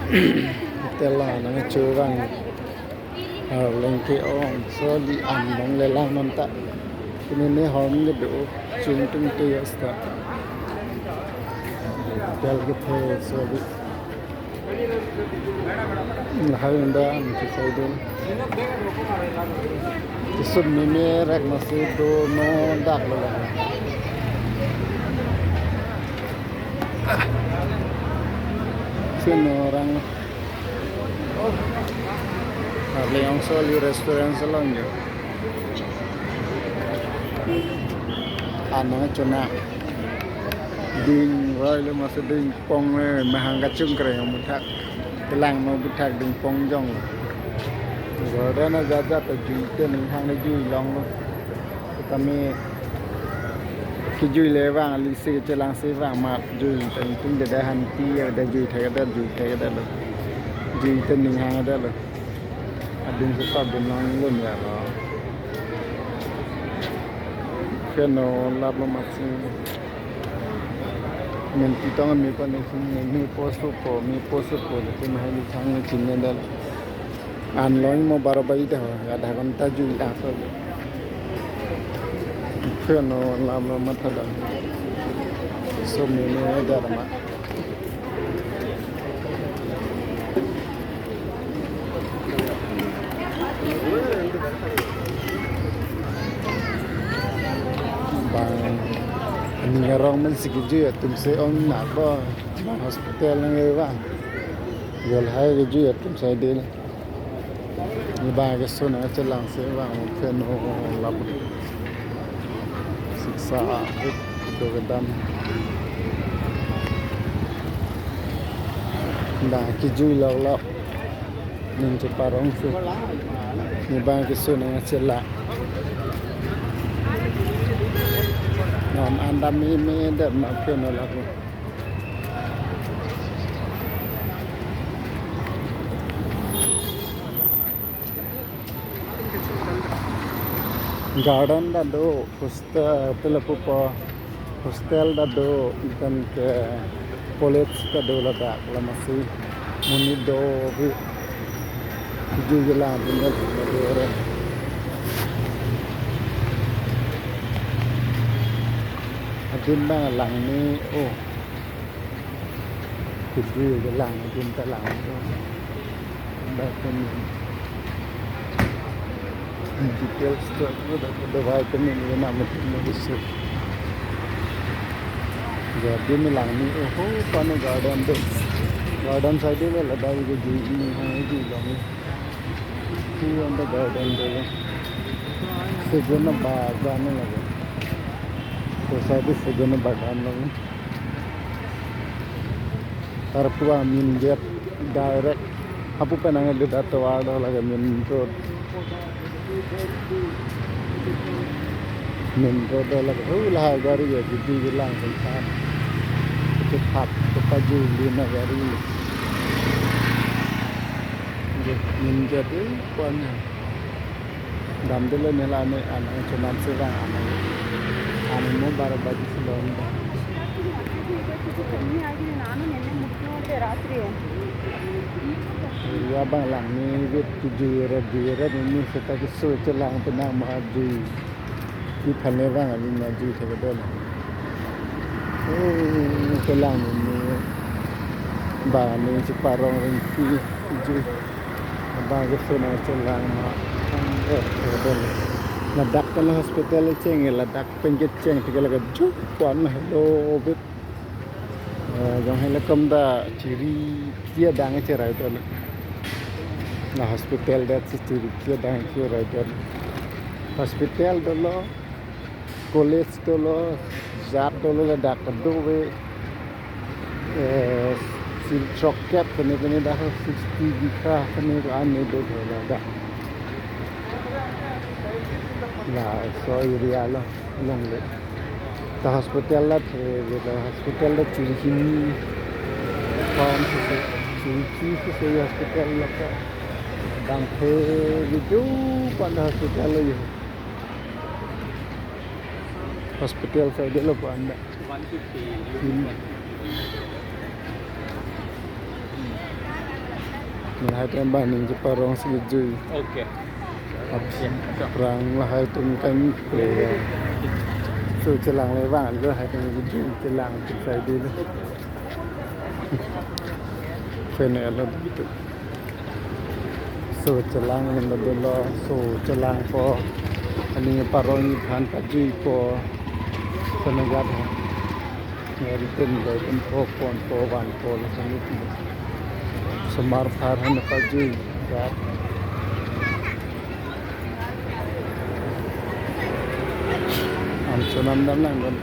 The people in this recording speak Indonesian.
Tela nang curang lengke om so di andong lelang nonta ini ne hom ge do chung tung tu yasta tel ge the so di lahanda am ki sai do tisum me rak na se do no dak la sino orang Leong Soli restoran salonyo ana chona ding roi le mas ding pong mahanga chung kre muthak telang no buthak ding pong jong rồi đó nó ra ra từ trên hang nó duy long kami ki duy le wang li se chelang se wang ma duy teng tung de han ti de duy thai da duy thai da lo duy ten ning hang da lo ading suka benang lun ya lo keno lap lo masih men titong mi pa ni mi posu po tu mai ni chang ni chin da an loin mo barabai da ada gonta ju da so keno lap lo mathada so mi ne da ma Ni orang men sikiju ya tumse on na ba hospital nang ba gol hai ge ya tumse del ni ba ge so na chelang se ba mo pheno lab siksa do ge dam da ki ju lo lo nin che parong su ni ba ge so na chelang nam anda mi der ma keno la ko garden da do hostel da do kan ke college da do la da la masi muni do bi ju la bin da do re adin ba lang ni oh kidi ke lang adin ta lang ba kan details to the vitamin ni na mit ni isu jadi ni lang ni oh pan garden side le ladai ge ji ni hai ji long ni on the garden de se gona ba ga na lage तो शायद सजन बागान में तरपुआ mean get direct आपू पेनांगे लिदा तो आड़ लगे मीन रोड लगे हो लहा गाड़ी है जिद्दी गिलांग संसार के थाप तो पाजू लीना गाड़ी मीन गेट कौन दाम दिले नेला ने आना चुनाव से आना ನಾನು ಬಾರ ಬಾಜಿಸಿಲ್ಲ ಅಂತ ಕಮ್ಮಿ ಆಗಿದೆ ನಾನು ನೆನ್ನೆ ಮುಟ್ಟಿ ರಾತ್ರಿ ya bang lang ni wit jujur ni seta kisu celang penang maju di thane bang ali maju thekadol oh celang ni ba ni separong ringki ju ba kisu na celang ma thekadol ladak kan hospital ceng ladak penjet ceng tiga laga ju kwan ma hello bit jong hele kom da ciri dia dang cerai tu na hospital da ciri dia dang cerai tu hospital dulu college dulu zat dulu ladak tu we sil choket kene dah 60 bika kene ane do ladak lah so area lo long le ta hospital la hospital la ciri form ciri hospital la ka dang the video pada hospital lo yo hospital saya lo pa anda 150 lahat yang baning di parong segitu Oke. perang lahai tungkan player so celang lewat lo hai tungkan gitu celang saya dulu final itu so celang yang dulu so celang po ini parong han pagi po penegat dari tim po wan po langsung itu semar parhan pagi ya am sunam dam nang gon